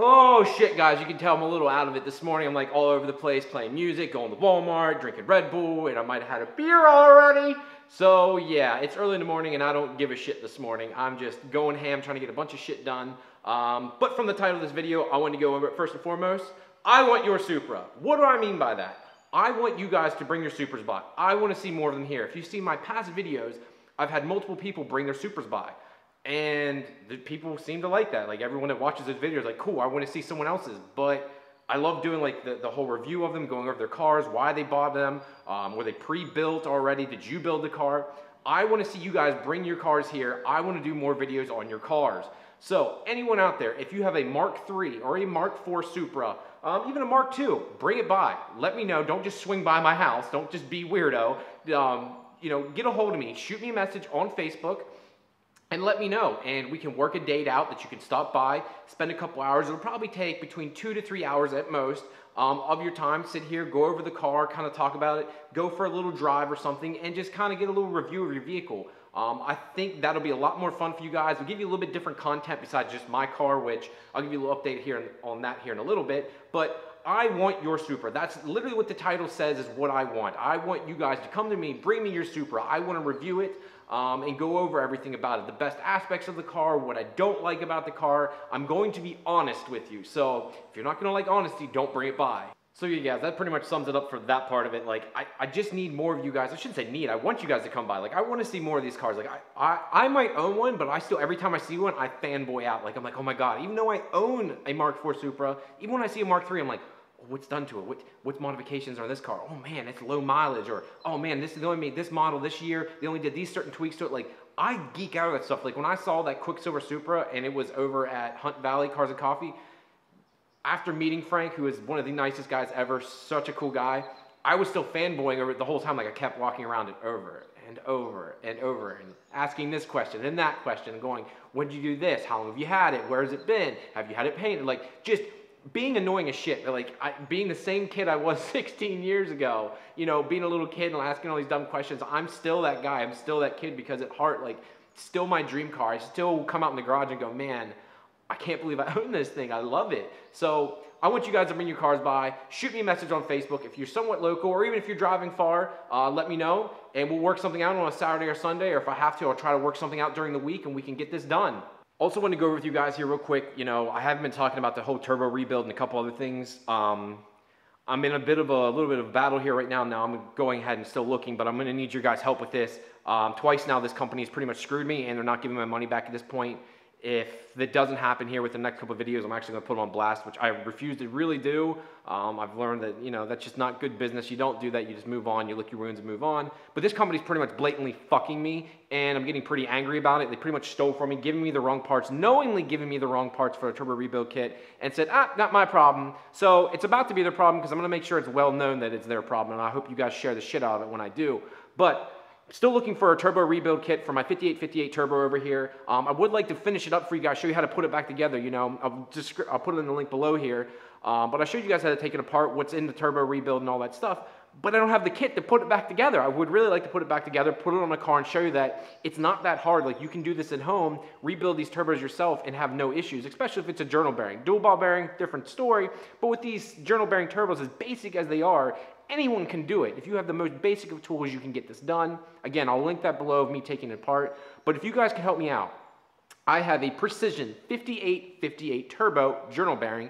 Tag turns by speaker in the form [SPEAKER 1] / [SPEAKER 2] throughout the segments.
[SPEAKER 1] Oh shit, guys, you can tell I'm a little out of it this morning. I'm like all over the place playing music, going to Walmart, drinking Red Bull, and I might have had a beer already. So yeah, it's early in the morning and I don't give a shit this morning. I'm just going ham trying to get a bunch of shit done. But from the title of this video, I want to go over it first and foremost. I want your Supra. What do I mean by that? I want you guys to bring your Supras by. I want to see more of them here. If you see my past videos, I've had multiple people bring their Supras by. And the people seem to like that. Like everyone that watches this video is like, cool, I want to see someone else's. But I love doing like the whole review of them, going over their cars, why they bought them, were they pre-built already, did you build the car? I want to see you guys bring your cars here. I want to do more videos on your cars. So anyone out there, if you have a Mark III or a Mark IV Supra, even a Mark II, bring it by. Let me know. Don't just swing by my house. Don't just be weirdo. You know, get a hold of me. Shoot me a message on Facebook. And let me know, and we can work a date out that you can stop by, spend a couple hours. It'll probably take between 2 to 3 hours at most of your time. Sit here, go over the car, kind of talk about it, go for a little drive or something, and just kind of get a little review of your vehicle. I think that'll be a lot more fun for you guys. We'll give you a little bit different content besides just my car, which I'll give you a little update here on that here in a little bit. But I want your Supra. That's literally what the title says is what I want. I want you guys to come to me, bring me your Supra. I want to review it. And go over everything about it, the best aspects of the car, what I don't like about the car. I'm going to be honest with you. So if you're not going to like honesty, don't bring it by. So yeah, guys, that pretty much sums it up for that part of it. Like, I just need more of you guys. I shouldn't say need. I want you guys to come by. Like, I want to see more of these cars. Like, I might own one, but I still, every time I see one, I fanboy out. Like, I'm like, oh my God. Even though I own a Mark IV Supra, even when I see a Mark III, I'm like, what's done to it? What modifications are on this car? Oh man, it's low mileage. Or, oh man, they only made this model this year. They only did these certain tweaks to it. Like, I geek out of that stuff. Like when I saw that Quicksilver Supra and it was over at Hunt Valley Cars and Coffee, after meeting Frank, who is one of the nicest guys ever, such a cool guy, I was still fanboying over it the whole time. Like I kept walking around it over and over and over and asking this question and that question and going, when did you do this? How long have you had it? Where has it been? Have you had it painted? Like just being annoying as shit, like being the same kid I was 16 years ago, you know, being a little kid and asking all these dumb questions. I'm still that guy. I'm still that kid because at heart, like, still my dream car. I still come out in the garage and go, man, I can't believe I own this thing. I love it. So I want you guys to bring your cars by. Shoot me a message on Facebook. If you're somewhat local or even if you're driving far, let me know and we'll work something out on a Saturday or Sunday, or if I have to, I'll try to work something out during the week and we can get this done. Also want to go over with you guys here real quick. You know, I haven't been talking about the whole turbo rebuild and a couple other things. I'm in a little bit of battle here right now. Now I'm going ahead and still looking, but I'm going to need your guys' help with this. Twice now this company has pretty much screwed me and they're not giving my money back at this point. If that doesn't happen here with the next couple of videos, I'm actually going to put them on blast, which I refuse to really do. I've learned that, you know, that's just not good business. You don't do that. You just move on. You lick your wounds and move on. But this company's pretty much blatantly fucking me, and I'm getting pretty angry about it. They pretty much stole from me, giving me the wrong parts, knowingly giving me the wrong parts for a turbo rebuild kit, and said, not my problem. So it's about to be their problem because I'm going to make sure it's well known that it's their problem, and I hope you guys share the shit out of it when I do. But still looking for a turbo rebuild kit for my 5858 turbo over here. I would like to finish it up for you guys, show you how to put it back together. You know, I'll put it in the link below here. But I showed you guys how to take it apart, what's in the turbo rebuild and all that stuff. But I don't have the kit to put it back together. I would really like to put it back together, put it on a car and show you that it's not that hard. Like you can do this at home, rebuild these turbos yourself and have no issues, especially if it's a journal bearing. Dual ball bearing, different story. But with these journal bearing turbos, as basic as they are, anyone can do it. If you have the most basic of tools, you can get this done. Again, I'll link that below of me taking it apart. But if you guys can help me out, I have a Precision 5858 turbo journal bearing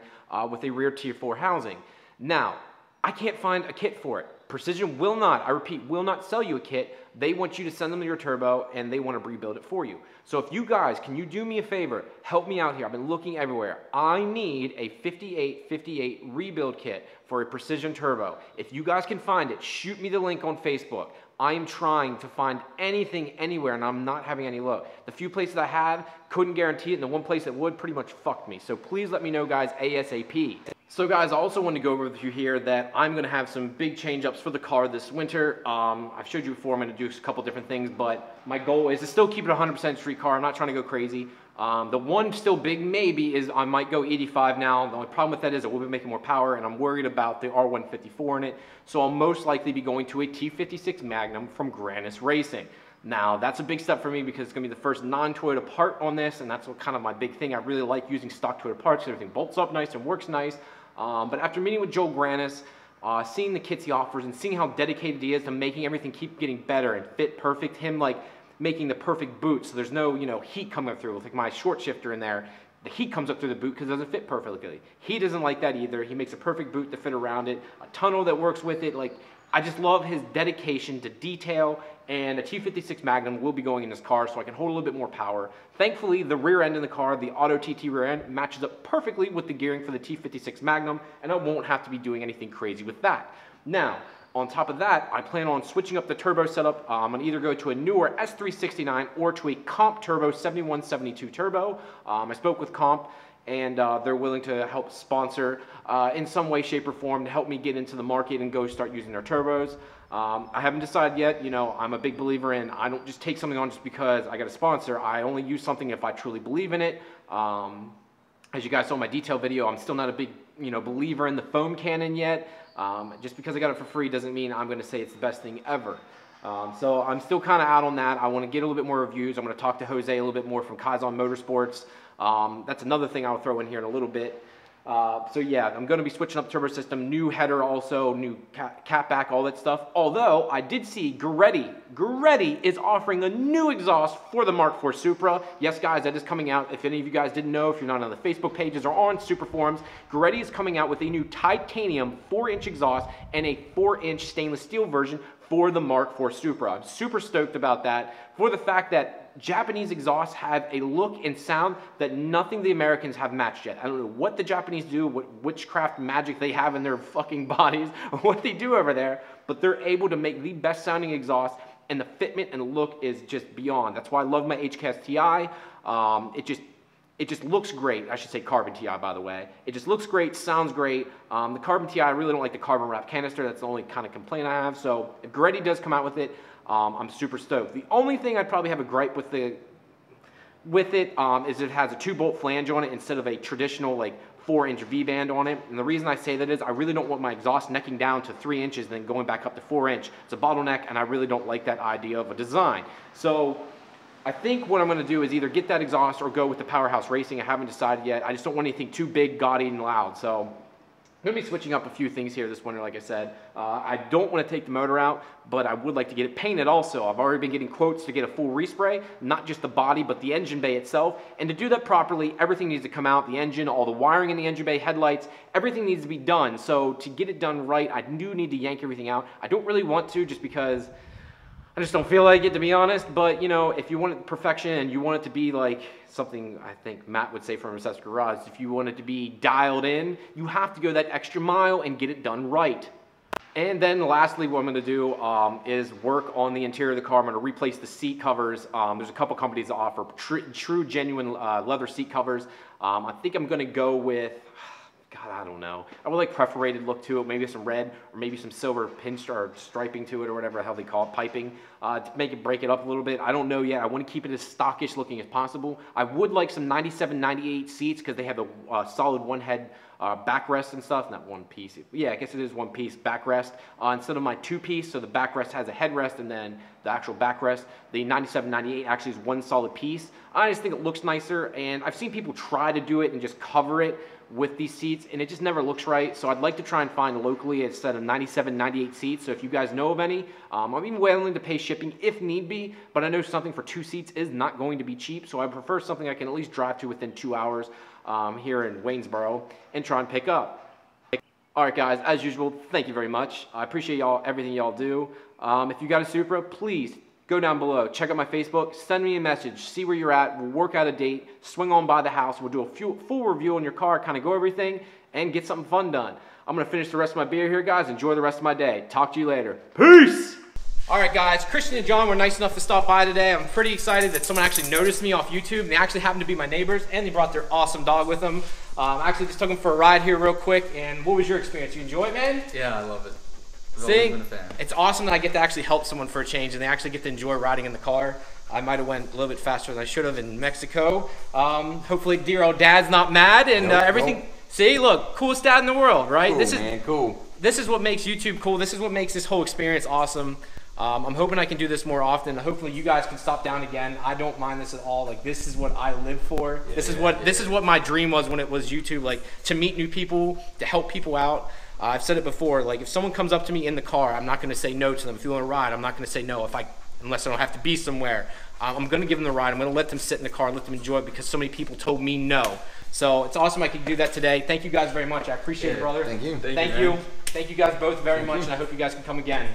[SPEAKER 1] with a rear tier 4 housing. Now, I can't find a kit for it. Precision will not, I repeat, will not sell you a kit. They want you to send them your turbo and they want to rebuild it for you. So if you guys, can you do me a favor? Help me out here. I've been looking everywhere. I need a 5858 rebuild kit for a Precision turbo. If you guys can find it, shoot me the link on Facebook. I am trying to find anything anywhere and I'm not having any luck. The few places I had couldn't guarantee it, and the one place that would pretty much fucked me. So please let me know, guys, ASAP. So guys, I also want to go over with you here that I'm going to have some big change-ups for the car this winter. I've showed you before, I'm going to do a couple different things, but my goal is to still keep it a 100% street car. I'm not trying to go crazy. The one still big maybe is I might go 85 now. The only problem with that is it will be making more power, and I'm worried about the R154 in it. So I'll most likely be going to a T56 Magnum from Granis Racing. Now, that's a big step for me because it's going to be the first non-Toyota part on this, and that's what kind of my big thing. I really like using stock Toyota parts. Everything bolts up nice and works nice. But after meeting with Joel Granis, seeing the kits he offers and seeing how dedicated he is to making everything keep getting better and fit perfect, him like making the perfect boot so there's no, you know, heat coming through. With like my short shifter in there, the heat comes up through the boot because it doesn't fit perfectly. He doesn't like that either. He makes a perfect boot to fit around it, a tunnel that works with it. Like, I just love his dedication to detail, and a T56 Magnum will be going in this car so I can hold a little bit more power. Thankfully, the rear end in the car, the Auto TT rear end, matches up perfectly with the gearing for the T56 Magnum, and I won't have to be doing anything crazy with that. Now, on top of that, I plan on switching up the turbo setup. I'm going to either go to a newer S369 or to a Comp Turbo 7172 Turbo. I spoke with Comp, and they're willing to help sponsor in some way, shape, or form to help me get into the market and go start using their turbos. I haven't decided yet. You know, I'm a big believer in, I don't just take something on just because I got a sponsor. I only use something if I truly believe in it. As you guys saw in my detail video, I'm still not a big, you know, believer in the foam cannon yet. Just because I got it for free doesn't mean I'm going to say it's the best thing ever. So I'm still kind of out on that. I want to get a little bit more reviews. I'm going to talk to Jose a little bit more from Kaizen Motorsports. That's another thing I'll throw in here in a little bit. So yeah, I'm going to be switching up turbo system, new header also, new cat back, all that stuff. Although I did see Goretti is offering a new exhaust for the Mark IV Supra. Yes guys, that is coming out. If any of you guys didn't know, if you're not on the Facebook pages or on Supra forums, Goretti is coming out with a new titanium 4-inch exhaust and a 4-inch stainless steel version for the Mark IV Supra. I'm super stoked about that for the fact that Japanese exhausts have a look and sound that nothing the Americans have matched yet. I don't know what the Japanese do, what witchcraft magic they have in their fucking bodies, or what they do over there, but they're able to make the best sounding exhaust, and the fitment and the look is just beyond. That's why I love my HKS TI. It just looks great. I should say Carbon TI, by the way. It just looks great, sounds great. The Carbon TI, I really don't like the carbon wrap canister. That's the only kind of complaint I have. So if Goretti does come out with it, I'm super stoked. The only thing I'd probably have a gripe with it is it has a 2-bolt flange on it instead of a traditional like 4-inch V-band on it. And the reason I say that is I really don't want my exhaust necking down to 3 inches and then going back up to 4-inch. It's a bottleneck, and I really don't like that idea of a design. So I think what I'm going to do is either get that exhaust or go with the Powerhouse Racing. I haven't decided yet. I just don't want anything too big, gaudy, and loud. So I'm going to be switching up a few things here this winter, like I said. I don't want to take the motor out, but I would like to get it painted also. I've already been getting quotes to get a full respray, not just the body, but the engine bay itself. And to do that properly, everything needs to come out. The engine, all the wiring in the engine bay, headlights, everything needs to be done. So to get it done right, I do need to yank everything out. I don't really want to just because I just don't feel like it, to be honest. But, you know, if you want it perfection and you want it to be like something I think Matt would say from Recess Garage, if you want it to be dialed in, you have to go that extra mile and get it done right. And then lastly, what I'm going to do is work on the interior of the car. I'm going to replace the seat covers. There's a couple companies that offer true, genuine leather seat covers. I think I'm going to go with, God, I don't know. I would like perforated look to it, maybe some red or maybe some silver pinch or striping to it or whatever the hell they call it, piping, to make it break it up a little bit. I don't know yet. I want to keep it as stockish looking as possible. I would like some 97, 98 seats because they have a solid one-head backrest and stuff. Not one piece. Yeah, I guess it is one piece backrest instead of my 2-piece. So the backrest has a headrest and then the actual backrest. The 97, 98 actually is one solid piece. I just think it looks nicer, and I've seen people try to do it and just cover it with these seats, and it just never looks right. So I'd like to try and find locally a set of 97, 98 seats. So if you guys know of any, I'm even willing to pay shipping if need be, but I know something for 2 seats is not going to be cheap, so I prefer something I can at least drive to within 2 hours here in Waynesboro and try and pick up. All right, guys, as usual, thank you very much. I appreciate y'all, everything y'all do. If you got a Supra, please go down below, check out my Facebook, send me a message, see where you're at, we'll work out a date, swing on by the house, we'll do a full review on your car, kind of go everything, and get something fun done. I'm going to finish the rest of my beer here, guys. Enjoy the rest of my day. Talk to you later. Peace! All right, guys, Christian and John were nice enough to stop by today. I'm pretty excited that someone actually noticed me off YouTube, and they actually happen to be my neighbors, and they brought their awesome dog with them. I actually just took them for a ride here real quick, and what was your experience? You enjoy it, man?
[SPEAKER 2] Yeah, I love it.
[SPEAKER 1] See, it's awesome that I get to actually help someone for a change, and they actually get to enjoy riding in the car. I might have went a little bit faster than I should have in Mexico. Hopefully, dear old dad's not mad, and everything. Nope. See, look, coolest dad in the world, right?
[SPEAKER 3] Cool, man, cool.
[SPEAKER 1] This is what makes YouTube cool. This is what makes this whole experience awesome. I'm hoping I can do this more often. Hopefully you guys can stop down again. I don't mind this at all. Like, this is what I live for. This is what my dream was when it was YouTube, like to meet new people, to help people out. I've said it before, like if someone comes up to me in the car, I'm not going to say no to them. If you want to ride, I'm not going to say no unless I don't have to be somewhere. I'm going to give them the ride. I'm going to let them sit in the car and let them enjoy it because so many people told me no. So it's awesome I could do that today. Thank you guys very much. I appreciate it, brother.
[SPEAKER 2] Thank you.
[SPEAKER 1] Thank you. Thank you guys both very much, and I hope you guys can come again.